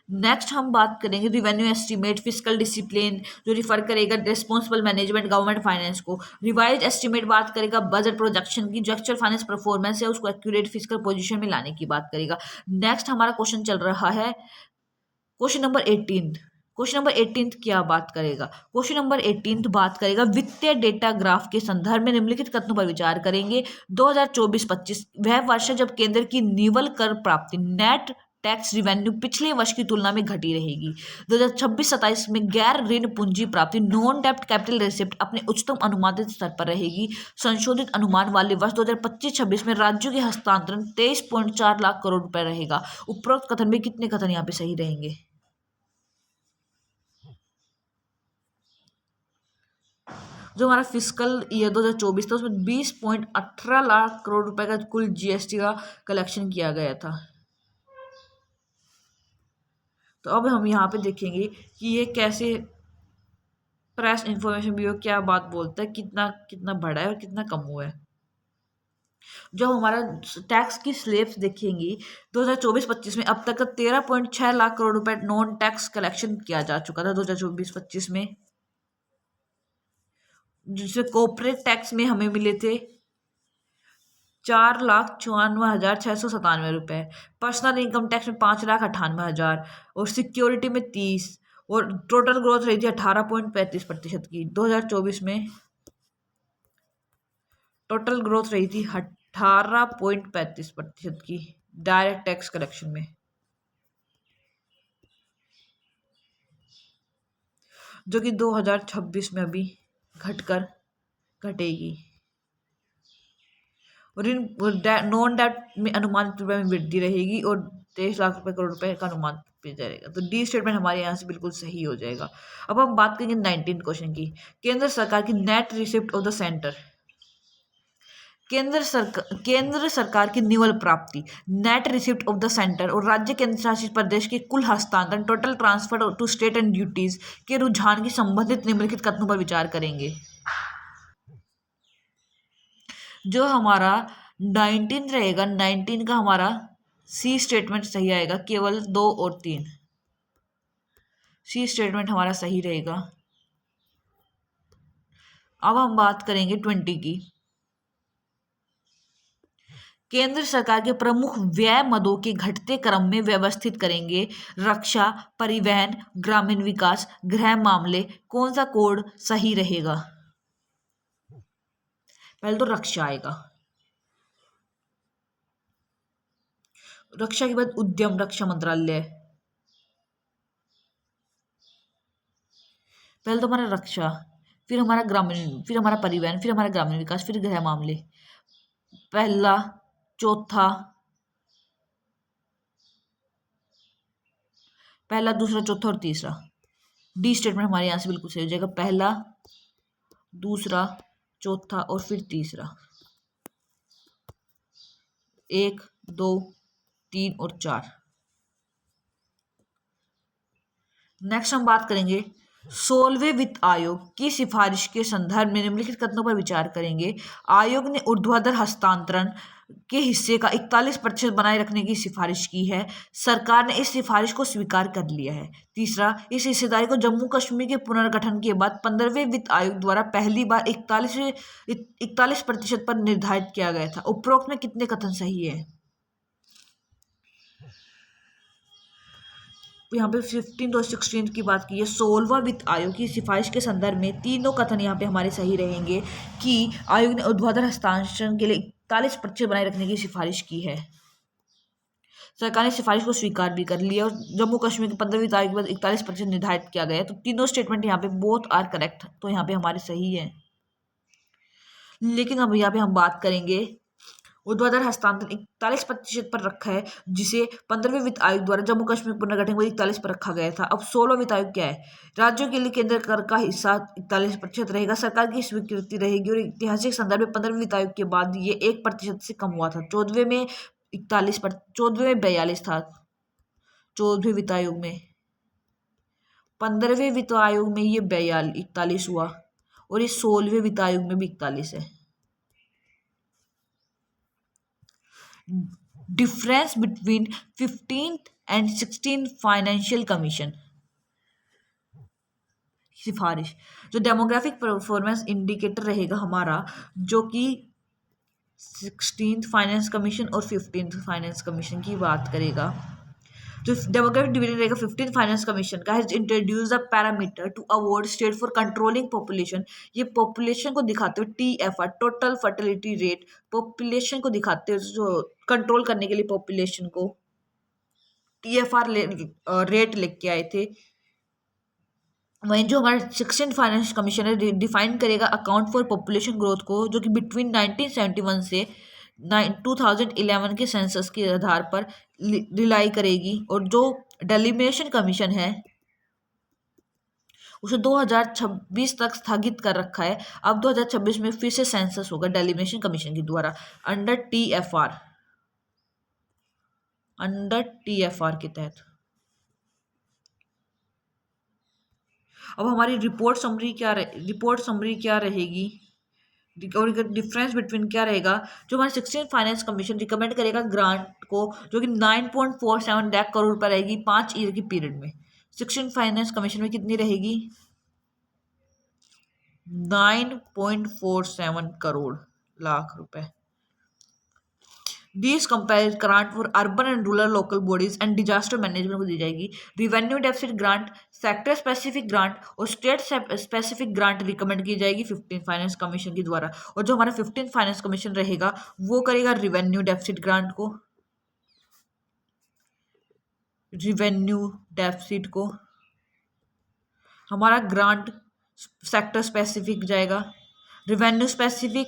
Speaker 1: नेक्स्ट हम बात करेंगे रिवेन्यू एस्टीमेट, फिस्कल डिसिप्लिन, जो रिफर करेगा रिस्पॉन्सिबल मैनेजमेंट गवर्नमेंट फाइनेंस को। रिवाइज एस्टीमेट बात करेगा बजट प्रोजेक्शन की, जो एक्चुअल फाइनेंस परफॉर्मेंस है उसको एक्यूरेट फिस्कल पोजीशन में लाने की बात करेगा। नेक्स्ट हमारा क्वेश्चन चल रहा है क्वेश्चन नंबर 18। क्वेश्चन नंबर 18 क्या बात करेगा? क्वेश्चन नंबर 18 बात करेगा वित्तीय डेटा ग्राफ के संदर्भ में निम्नलिखित कथनों पर विचार करेंगे। 2024-25 वह वर्ष है जब केंद्र की निवल कर प्राप्ति नेट टैक्स रिवेन्यू पिछले वर्ष की तुलना में घटी रहेगी। 2026-27 में गैर ऋण पूंजी प्राप्ति नॉन डेप्ट कैपिटल रिसिप्ट अपने उच्चतम अनुमानित स्तर पर रहेगी। संशोधित अनुमान वाले वर्ष 2025-26 में राज्यों के हस्तांतरण 23.4 लाख करोड़ रुपए रहेगा। उपरोक्त कथन में कितने कथन यहाँ पे सही रहेंगे? जो हमारा फिस्कल ईयर 2024 था उसमें 20.18 लाख करोड़ रुपए का कुल जीएसटी का कलेक्शन किया गया था। तो अब हम यहाँ पे देखेंगे कि ये कैसे प्रेस इंफॉर्मेशन ब्यूरो क्या बात बोलता है, कितना कितना बढ़ा है और कितना कम हुआ है। जो हमारा टैक्स की स्लेब्स देखेंगी 2024-25 में अब तक 13.6 लाख करोड़ रुपए नॉन टैक्स कलेक्शन किया जा चुका था 2024-25 में, जिसमें कॉर्पोरेट टैक्स में हमें मिले थे 4,94,697 रुपए, पर्सनल इनकम टैक्स में 5,98,000 और सिक्योरिटी में 30, और टोटल ग्रोथ रही थी 18.35% की। 2024 में टोटल ग्रोथ रही थी 18.35% की डायरेक्ट टैक्स कलेक्शन में, जो कि 2026 में अभी घटकर घटेगी। और इन नॉन डेप्ट में अनुमानित रुपए में वृद्धि रहेगी और 23 लाख रुपए करोड़ रुपए का अनुमान पे जाएगा। तो डी स्टेटमेंट हमारे यहाँ से बिल्कुल सही हो जाएगा। अब हम बात करेंगे 19 क्वेश्चन की। केंद्र सरकार की net receipt of the centre, केंद्र सरकार की निवल प्राप्ति net receipt of the centre और राज्य केंद्र शासित प्रदेश के कुल हस्तांतरण total transfer to state and duties के रुझान की संबंधित निम्नलिखित कथनों पर विचार करेंगे। जो हमारा 19 रहेगा, 19 का हमारा सी स्टेटमेंट सही आएगा, केवल 2 और 3 सी स्टेटमेंट हमारा सही रहेगा। अब हम बात करेंगे 20 की। केंद्र सरकार के प्रमुख व्यय मदों के घटते क्रम में व्यवस्थित करेंगे। रक्षा, परिवहन, ग्रामीण विकास, गृह मामले, कौन सा कोड सही रहेगा? पहले तो रक्षा आएगा, रक्षा के बाद उद्यम रक्षा मंत्रालय, पहले तो हमारा रक्षा, फिर हमारा ग्रामीण, फिर हमारा परिवहन, फिर हमारा ग्रामीण विकास, फिर गृह मामले। पहला, चौथा, पहला, दूसरा, चौथा और तीसरा। डी स्टेटमेंट हमारे यहाँ से बिल्कुल सही हो जाएगा। पहला, दूसरा, चौथा और फिर तीसरा। 1, 2, 3 और 4। नेक्स्ट हम बात करेंगे 16वें वित्त आयोग की सिफारिश के संदर्भ में निम्नलिखित कथनों पर विचार करेंगे। आयोग ने ऊर्ध्वाधर हस्तांतरण के हिस्से का 41% बनाए रखने की सिफारिश की है। सरकार ने इस सिफारिश को स्वीकार कर लिया है। तीसरा, इस हिस्सेदारी को जम्मू कश्मीर के पुनर्गठन के बाद 15वें वित्त आयोग द्वारा पहली बार 41% पर निर्धारित किया गया था। उपरोक्त में कितने कथन सही है? यहाँ पे 15th और 16th की बात की है। 16वां वित्त आयोग की सिफारिश के संदर्भ में तीनों कथन यहाँ पे हमारे सही रहेंगे कि आयोग ने ऊर्ध्वाधर हस्तांतरण के लिए 41% बनाए रखने की सिफारिश की है। सरकार ने सिफारिश को स्वीकार भी कर लिया और जम्मू कश्मीर के 15वीं वित्त आयोग के बाद 41% निर्धारित किया गया है। तो तीनों स्टेटमेंट यहाँ पे बोथ आर करेक्ट, तो यहाँ पे हमारे सही है। लेकिन अब यहाँ पे हम बात करेंगे ऊर्ध्वाधर हस्तांतरण 41% पर रखा है, जिसे 15वें वित्त आयोग द्वारा जम्मू कश्मीर पुनर्गठन को 41 पर रखा गया था। अब 16वां वित्त आयोग क्या है? राज्यों के लिए केंद्र कर का हिस्सा 41% रहेगा, सरकार की स्वीकृति रहेगी और ऐतिहासिक संदर्भ में 15वें वित्त आयोग के बाद ये 1% से कम हुआ था। 14वें में 41 पर 14वें में 42 था। 14वें वित्त आयोग में 15वें वित्त आयोग में ये 41 हुआ और ये 16वें वित्त आयोग में भी 41 है। Difference between 15th and 16th financial commission सिफारिश, जो डेमोग्राफिक परफॉर्मेंस इंडिकेटर रहेगा हमारा, जो कि 16th फाइनेंस कमीशन और 15th फाइनेंस कमीशन की बात करेगा। जो डेमोग्राफिक डिवीजन रहेगा 15th फाइनेंस कमीशन का has introduce a parameter to award state for controlling population. ये पॉपुलेशन को दिखाते हुए TFR, total fertility rate, population को दिखाते हुए जो कंट्रोल करने के लिए पॉपुलेशन को TFR रेट लेके आए थे। वहीं जो हमारा 16th फाइनेंस कमीशन है डिफाइन करेगा अकाउंट फॉर पॉपुलेशन ग्रोथ को, जो कि बिटवीन 1971 से 2011 के सेंसस के आधार पर रिलाई करेगी। और जो डेलिमिनेशन कमीशन है उसे 2026 तक स्थगित कर रखा है। अब 2026 में फिर से सेंसस होगा डेलिमिनेशन कमीशन के द्वारा अंडर TFR के तहत। अब हमारी रिपोर्ट समरी क्या रहेगी और डिफरेंस बिटवीन क्या रहेगा? जो हमारा 16th फाइनेंस कमीशन रिकमेंड करेगा ग्रांट को, जो कि 9.47 लाख करोड़ पर रहेगी 5 ईयर के पीरियड में। 16th फाइनेंस कमीशन में कितनी रहेगी? 9.47 करोड़ लाख रुपए। These compare grant for urban and rural local bodies and disaster management को दी जाएगी। Revenue deficit grant, sector specific grant और स्टेट स्पेसिफिक ग्रांट रिकमेंड की जाएगी 15th फाइनेंस कमीशन के द्वारा। और जो हमारा 15th फाइनेंस कमीशन रहेगा वो करेगा रिवेन्यू डेफिसिट ग्रांट को, हमारा ग्रांट सेक्टर स्पेसिफिक जाएगा, रिवेन्यू स्पेसिफिक,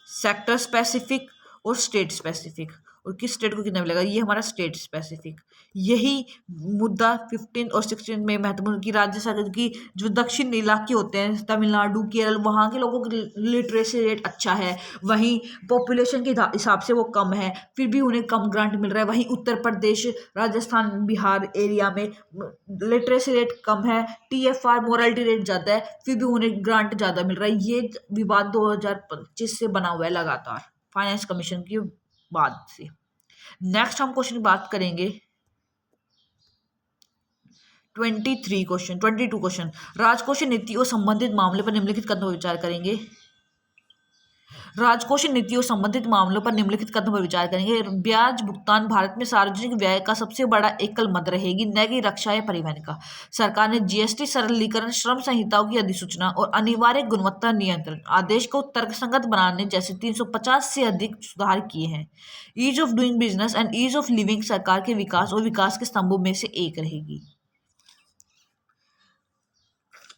Speaker 1: सेक्टर स्पेसिफिक और स्टेट स्पेसिफिक। और किस स्टेट को कितना मिलेगा? ये हमारा स्टेट स्पेसिफिक। यही मुद्दा 15 और 16 में महत्वपूर्ण की राज्य सरकार की जो दक्षिण इलाके होते हैं तमिलनाडु केरल, वहाँ के लोगों की लिटरेसी रेट अच्छा है, वहीं पॉपुलेशन के हिसाब से वो कम है, फिर भी उन्हें कम ग्रांट मिल रहा है। वहीं उत्तर प्रदेश, राजस्थान, बिहार एरिया में लिटरेसी रेट कम है, TFR मोरालिटी रेट ज़्यादा है, फिर भी उन्हें ग्रांट ज़्यादा मिल रहा है। ये विवाद 2025 से बना हुआ है लगातार फाइनेंस कमीशन की बाद से। नेक्स्ट हम क्वेश्चन की बात करेंगे 22 क्वेश्चन, राजकोषीय नीति और संबंधित मामले पर निम्नलिखित कदमों पर विचार करेंगे। राजकोषीय नीति और संबंधित मामलों पर निम्नलिखित कदमों पर विचार करेंगे। ब्याज भुगतान भारत में सार्वजनिक व्यय का सबसे बड़ा एकल मद रहेगी, न कि रक्षा या परिवहन का। सरकार ने GST सरलीकरण, श्रम संहिताओं की अधिसूचना और अनिवार्य गुणवत्ता नियंत्रण आदेश को तर्कसंगत बनाने जैसे 350 से अधिक सुधार किए हैं। Ease of doing business and ease of living सरकार के विकास और विकास के स्तंभों में से एक रहेगी।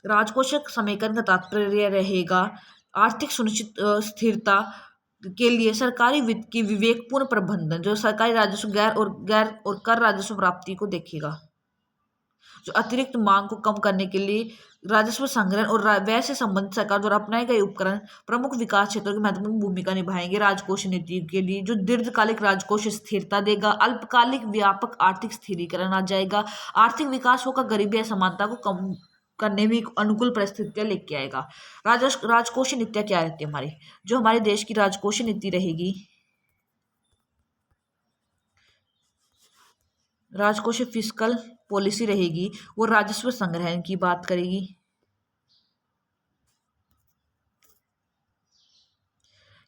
Speaker 1: राजकोषीय समेकन का तात्पर्य रहेगा आर्थिक सुनिश्चित स्थिरता के लिए सरकारी वित्त की विवेकपूर्ण प्रबंधन, जो सरकारी राजस्व गैर और कर राजस्व प्राप्ति को देखेगा। जो अतिरिक्त मांग को कम करने के लिए राजस्व संग्रहण और व्यय से संबंधित सरकार द्वारा अपनाए गए उपकरण प्रमुख विकास क्षेत्रों की महत्वपूर्ण भूमिका निभाएंगे। राजकोषीय नीति के लिए जो दीर्घकालिक राजकोषीय स्थिरता देगा, अल्पकालिक व्यापक आर्थिक स्थिरीकरण आ जाएगा, आर्थिक विकास होगा, गरीबी असमानता को कम करने में अनुकूल परिस्थितियां लेके आएगा। राजकोषीय नीतियां क्या रहती है हमारी? जो हमारे देश की राजकोषीय नीति रहेगी, राजकोषीय फिस्कल पॉलिसी रहेगी, वो राजस्व संग्रहण की बात करेगी।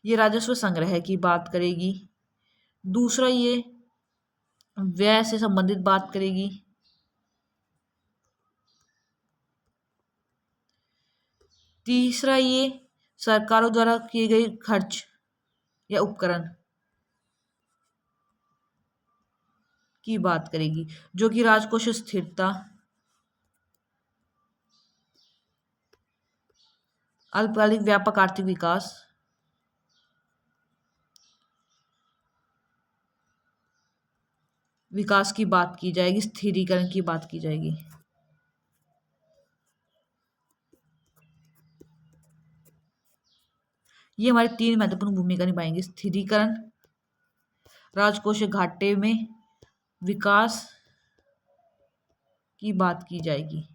Speaker 1: ये राजस्व संग्रह की बात करेगी। दूसरा ये व्यय से संबंधित बात करेगी। तीसरा ये सरकारों द्वारा किए गए खर्च या उपकरण की बात करेगी, जो कि राजकोष स्थिरता, अल्पकालिक व्यापक आर्थिक विकास, विकास की बात की जाएगी, स्थिरीकरण की बात की जाएगी। ये हमारे 3 महत्वपूर्ण भूमिका निभाएंगे, स्थिरीकरण, राजकोष घाटे में विकास की बात की जाएगी।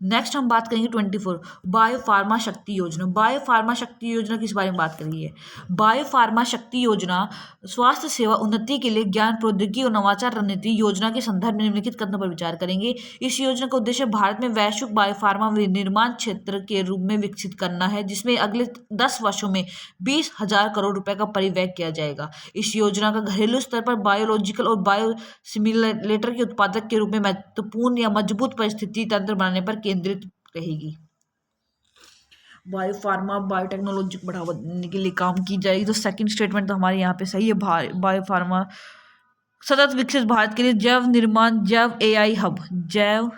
Speaker 1: नेक्स्ट हम बात करेंगे 24 बायोफार्मा शक्ति योजना। बायोफार्मा शक्ति योजना किस बारे में बात कर रही है? बायोफार्मा शक्ति योजना स्वास्थ्य सेवा उन्नति के लिए ज्ञान प्रौद्योगिकी और नवाचार रणनीति योजना के संदर्भ में निम्नलिखित कदमों पर विचार करेंगे। इस योजना का उद्देश्य भारत में वैश्विक बायोफार्मा विनिर्माण क्षेत्र के रूप में विकसित करना है, जिसमें अगले 10 वर्षों में 20,000 करोड़ रुपए का परिव्यय किया जाएगा। इस योजना का घरेलू स्तर पर बायोलॉजिकल और बायोसिमिलेटर के उत्पादक के रूप में महत्वपूर्ण या मजबूत परिस्थिति तंत्र बनाने पर केंद्रित रहेगी। बायोफार्मा बायोटेक्नोलॉजी को बढ़ावा देने के लिए काम की जाएगी। तो सेकंड स्टेटमेंट तो हमारे यहाँ पे सही है। बायोफार्मा सतत विकसित भारत के लिए जैव निर्माण, जैव एआई हब, जैव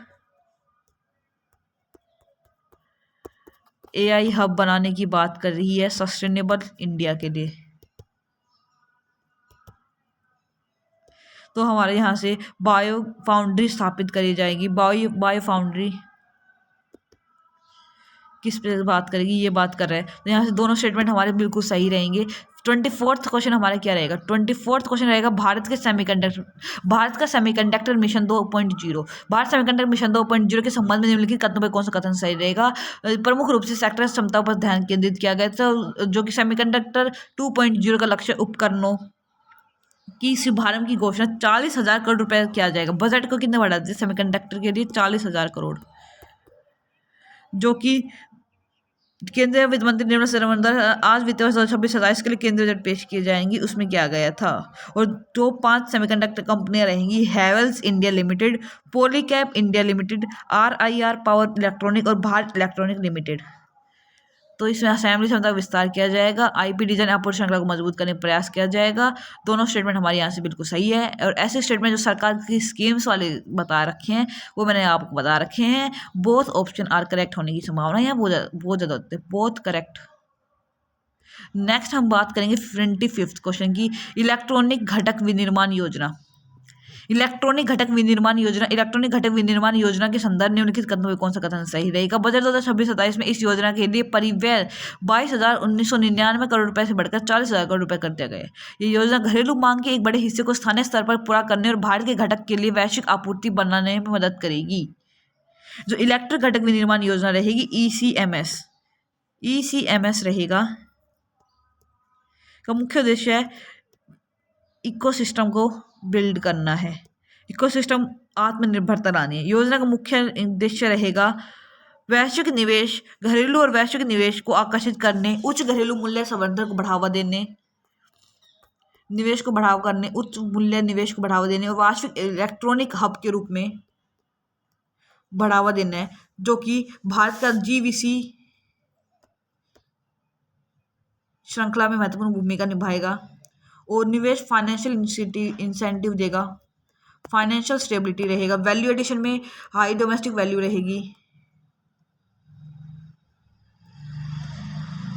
Speaker 1: एआई हब बनाने की बात कर रही है सस्टेनेबल इंडिया के लिए। तो हमारे यहाँ से बायो फाउंड्री स्थापित करी जाएगी। बायो फाउंड्री किस पे बात करेगी, ये बात कर रहे हैं। तो यहाँ से दोनों स्टेटमेंट हमारे बिल्कुल सही रहेंगे। 24वां क्वेश्चन हमारा क्या रहेगा? 24वां क्वेश्चन रहेगा भारत का semiconductor mission 2.0। Bharat semiconductor mission 2.0 के संबंध में निम्नलिखित कथनों पर कौन सा कथन सही रहेगा? प्रमुख रूप से सेक्टर क्षमता पर ध्यान केंद्रित किया गया था, जो कि सेमीकंडक्टर 2.0 का लक्ष्य उपकरणों की शुभारंभ की घोषणा 40,000 करोड़ रुपए किया जाएगा। बजट को कितने बढ़ा दिया सेमीकंडक्टर के लिए? 40,000 करोड़, जो कि केंद्रीय वित्त मंत्री निर्मला सीतारमण द्वारा आज वित्तीय वर्ष 2026-27 के लिए केंद्रीय बजट पेश किए जाएंगी, उसमें किया गया था। और जो 5 सेमीकंडक्टर कंपनियां रहेंगी, Havells India limited, Polycab India limited, RIR power electronic और भारत इलेक्ट्रॉनिक लिमिटेड। तो इसमें असेंबली क्षमता का विस्तार किया जाएगा, IP डिजाइन आपूर्ति श्रृंखला को मजबूत करने का प्रयास किया जाएगा। दोनों स्टेटमेंट हमारे यहाँ से बिल्कुल सही है। और ऐसे स्टेटमेंट जो सरकार की स्कीम्स वाले बता रखे हैं वो मैंने आपको बता रखे हैं। बोथ ऑप्शन आर करेक्ट होने की संभावना है, बहुत ज़्यादा होते हैं, बोथ करेक्ट। नेक्स्ट हम बात करेंगे 25 क्वेश्चन की, इलेक्ट्रॉनिक घटक विनिर्माण योजना। इलेक्ट्रॉनिक घटक विनिर्माण योजना के संदर्भ में निम्नलिखित कदमों में कौन सा कथन सही रहेगा? बजट 2026-27 में इस योजना के लिए परिव्यय 22,999 करोड़ रुपए से बढ़कर 40,000 करोड़ रुपए कर दिया गया है। ये योजना घरेलू मांग के एक बड़े हिस्से को स्थानीय स्तर पर पूरा करने और भारत के घटक के लिए वैश्विक आपूर्ति बनाने में मदद करेगी। जो इलेक्ट्रिक घटक विनिर्माण योजना रहेगी, ECMS रहेगा, का मुख्य उद्देश्य है इकोसिस्टम को बिल्ड करना है, इकोसिस्टम आत्मनिर्भरता लानी है। योजना का मुख्य उद्देश्य रहेगा वैश्विक निवेश, घरेलू और वैश्विक निवेश को आकर्षित करने, उच्च घरेलू मूल्य संवर्धन को बढ़ावा देने, निवेश को बढ़ावा करने, उच्च मूल्य निवेश को बढ़ावा देने और वैश्विक इलेक्ट्रॉनिक हब के रूप में बढ़ावा देना है, जो कि भारत का GVC श्रृंखला में महत्वपूर्ण भूमिका निभाएगा। और निवेश फाइनेंशियल इंसेंटिव देगा, फाइनेंशियल स्टेबिलिटी रहेगा, वैल्यू एडिशन में हाई डोमेस्टिक वैल्यू रहेगी,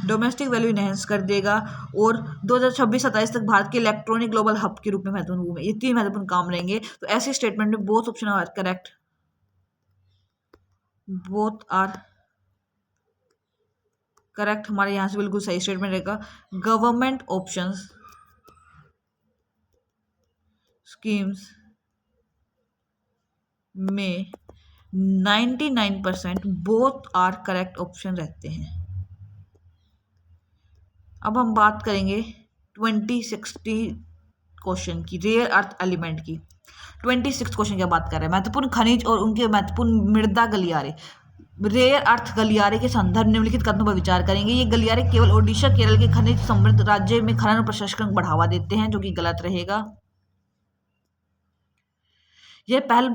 Speaker 1: डोमेस्टिक वैल्यू इनहेंस कर देगा। और 2026-27 तक भारत के इलेक्ट्रॉनिक ग्लोबल हब के रूप में महत्वपूर्ण भूमिका, ये 3 महत्वपूर्ण काम रहेंगे। तो ऐसे स्टेटमेंट में both option are correct, both are correct हमारे यहाँ से बिल्कुल सही स्टेटमेंट रहेगा। गवर्नमेंट ऑप्शंस स्कीम्स में 99% बोथ आर करेक्ट ऑप्शन रहते हैं। अब हम बात करेंगे 2060 क्वेश्चन की, रेयर अर्थ एलिमेंट की। 26 क्वेश्चन क्या बात कर रहे हैं? महत्वपूर्ण खनिज और उनके महत्वपूर्ण मृदा गलियारे, रेयर अर्थ गलियारे के संदर्भ निम्नलिखित कथनों पर विचार करेंगे। ये गलियारे केवल ओडिशा केरल के खनिज समृद्ध राज्य में खनन और प्रसंस्करण को बढ़ावा देते हैं, जो कि गलत रहेगा। यह पहल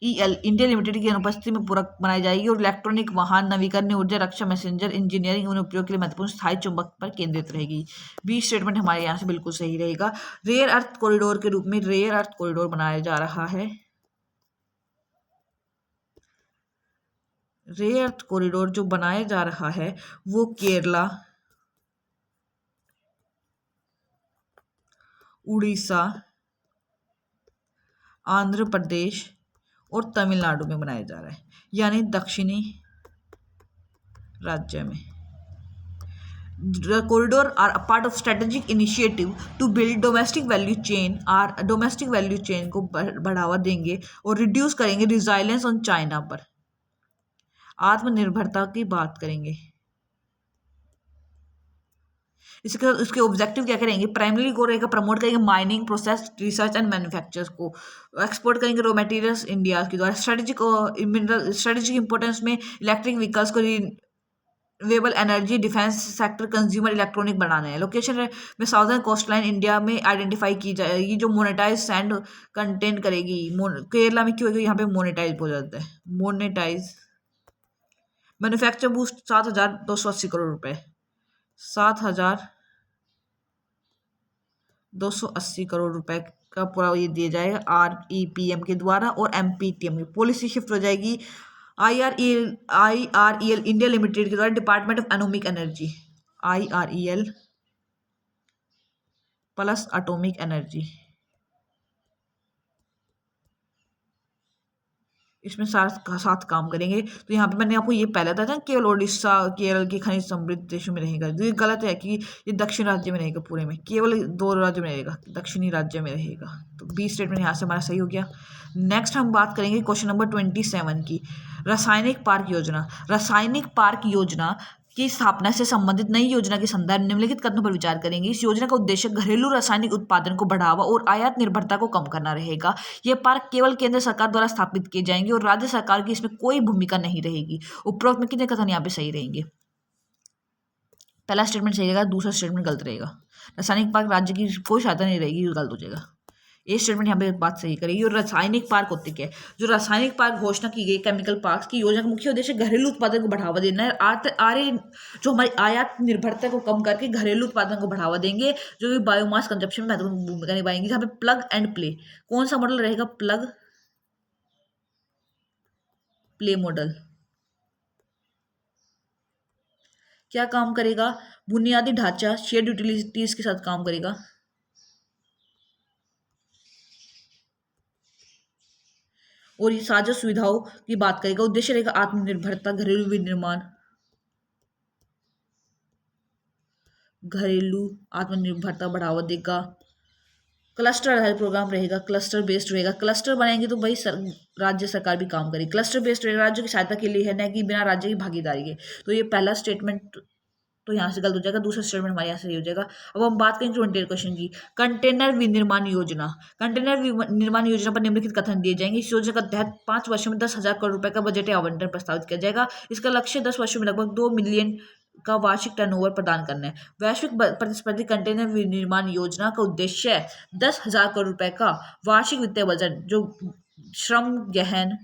Speaker 1: IREL इंडिया लिमिटेड की अनुपस्थिति में पूरक बनाई जाएगी और इलेक्ट्रॉनिक वाहन, नवीकरणीय ऊर्जा, रक्षा, मैसेंजर इंजीनियरिंग उन उपयोग के लिए महत्वपूर्ण स्थायी चुंबक पर केंद्रित रहेगी। बी स्टेटमेंट हमारे यहाँ से बिल्कुल सही रहेगा। रेयर अर्थ कॉरिडोर के रूप में रेयर अर्थ कॉरिडोर बनाया जा रहा है। रेयर अर्थ कॉरिडोर जो बनाया जा रहा है वो केरला, उड़ीसा, आंध्र प्रदेश और तमिलनाडु में बनाया जा रहा है, यानी दक्षिणी राज्य में। The corridor are a part of strategic initiative to build domestic value chain और डोमेस्टिक वैल्यू चेन को बढ़ावा देंगे और रिड्यूस करेंगे रिजाइलेंस ऑन चाइना पर। आत्मनिर्भरता की बात करेंगे। इसके उसके ऑब्जेक्टिव क्या करेंगे? प्राइमरी को रहेगा प्रमोट करेंगे mining, process, research and manufactures को। एक्सपोर्ट करेंगे रॉ मटेरियल्स इंडिया के द्वारा। स्ट्रेटेजिक इंपॉर्टेंस में इलेक्ट्रिक व्हीकल्स को, renewable energy, defence sector, consumer electronic बनाने हैं। लोकेशन में साउदर्न कोस्टलाइन इंडिया में आइडेंटिफाई की जाएगी जो मोनेटाइज सैंड कंटेन करेगी। केरला में क्यों? क्योंकि यहाँ पे मोनेटाइज हो जाता है। मोनेटाइज मैन्युफैक्चर बूस्ट 7,280 करोड़ रुपए, 7,280 करोड़ रुपए का पूरा ये दिया जाएगा REPM के द्वारा। और MPTM की पॉलिसी शिफ्ट हो जाएगी IREL इंडिया लिमिटेड के द्वारा department of atomic energy, IREL plus atomic energy. इसमें साथ काम करेंगे। तो यहाँ पे मैंने आपको ये पहले बताया था केवल उड़ीसा, केरल की खनिज समृद्ध देशों में रहेगा। तो ये गलत है कि ये दक्षिण राज्य में रहेगा, पूरे में केवल 2 राज्य में रहेगा, दक्षिणी राज्य में रहेगा। तो बी स्टेटमेंट यहाँ से हमारा सही हो गया। नेक्स्ट हम बात करेंगे क्वेश्चन नंबर 27 की। रासायनिक पार्क योजना। रासायनिक पार्क योजना की स्थापना से संबंधित नई योजना के संदर्भ निम्नलिखित कथनों पर विचार करेंगे। इस योजना का उद्देश्य घरेलू रासायनिक उत्पादन को बढ़ावा और आयात निर्भरता को कम करना रहेगा। ये पार्क केवल केंद्र सरकार द्वारा स्थापित किए जाएंगे और राज्य सरकार की इसमें कोई भूमिका नहीं रहेगी। उपरोक्त में कितने कथन यहाँ पे सही रहेंगे? पहला स्टेटमेंट सही रहेगा, दूसरा स्टेटमेंट गलत रहेगा। रासायनिक पार्क राज्य की कोई सहायता नहीं रहेगी, गलत हो जाएगा। ये स्टेटमेंट यहाँ पे बात सही करेगी। और रासायनिक पार्क होते क्या है? जो रासायनिक पार्क घोषणा की गई केमिकल पार्क की योजना का मुख्य उद्देश्य घरेलू उत्पादन को बढ़ावा देना है। जो हमारी आयात निर्भरता को कम करके घरेलू उत्पादन को बढ़ावा देंगे, जो भी बायोमास कंजप्शन में महत्वपूर्ण भूमिका निभाएंगे। जहाँ पे प्लग एंड प्ले, कौन सा मॉडल रहेगा? Plug play model. क्या काम करेगा? बुनियादी ढांचा शेयर्ड यूटिलिटीज के साथ काम करेगा। और ये साझा सुविधाओं की बात करेगा। उद्देश्य रहेगा आत्मनिर्भरता, घरेलू विनिर्माण, घरेलू आत्मनिर्भरता बढ़ावा देगा। क्लस्टर आधारित प्रोग्राम रहेगा, क्लस्टर बेस्ड रहेगा। क्लस्टर बनाएंगे तो भाई राज्य सरकार भी काम करेगी। क्लस्टर बेस्ड रहेगा, राज्य की सहायता के लिए है, न कि बिना राज्य की भागीदारी के। तो ये पहला स्टेटमेंट तो यहाँ से गलत हो जाएगा, दूसरा स्टेटमेंट हमारे यहाँ से सही हो जाएगा। अब हम बात करेंगे 28 क्वेश्चन की। कंटेनर विनिर्माण योजना। कंटेनर निर्माण योजना पर निम्नलिखित कथन दिए जाएंगे। इस योजना के तहत 5 वर्षों में 10,000 करोड़ रुपए का बजटीय आवंटन प्रस्तावित किया जाएगा। इसका लक्ष्य 10 वर्षों में लगभग 2 मिलियन का वार्षिक टर्नओवर प्रदान करना है। वैश्विक प्रतिस्पर्धी कंटेनर विनिर्माण योजना का उद्देश्य है 10,000 करोड़ रुपए का वार्षिक वित्तीय बजट, जो श्रम, गहन,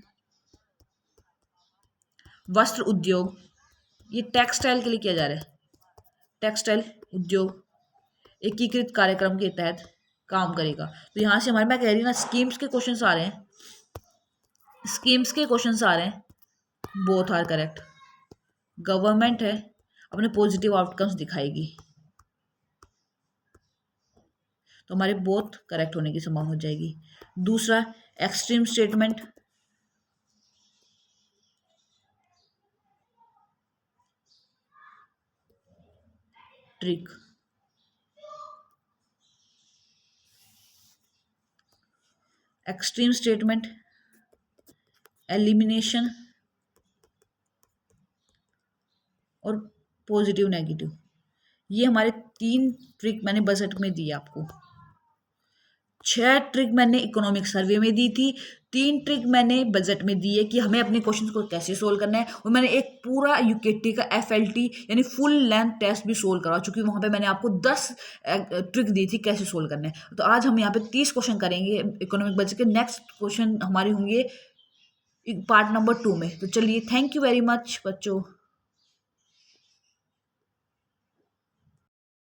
Speaker 1: वस्त्र उद्योग, ये टेक्सटाइल के लिए किया जा रहा है। टेक्सटाइल उद्योग एकीकृत कार्यक्रम के तहत काम करेगा। तो यहाँ से हमारे, मैं कह रही ना, स्कीम्स के क्वेश्चंस आ रहे हैं, स्कीम्स के क्वेश्चंस आ रहे हैं। Both are correct. गवर्नमेंट है, अपने पॉजिटिव आउटकम्स दिखाएगी, तो हमारे बोथ करेक्ट होने की संभावना हो जाएगी। दूसरा extreme statement, trick. Extreme statement, elimination और पॉजिटिव नेगेटिव, ये हमारे 3 ट्रिक मैंने बजट में दी आपको। 6 ट्रिक मैंने इकोनॉमिक सर्वे में दी थी, 3 ट्रिक मैंने बजट में दी है कि हमें अपने क्वेश्चन को कैसे सोल्व करना है। और मैंने एक पूरा यूकेटी का FLT यानी फुल लेंथ टेस्ट भी सोल्व करवा चुकी हूँ। वहाँ पे मैंने आपको 10 ट्रिक दी थी कैसे सोल्व करना है। तो आज हम यहाँ पे 30 क्वेश्चन करेंगे इकोनॉमिक बजट के। नेक्स्ट क्वेश्चन हमारे होंगे पार्ट नंबर 2 में। तो चलिए, थैंक यू वेरी मच बच्चों।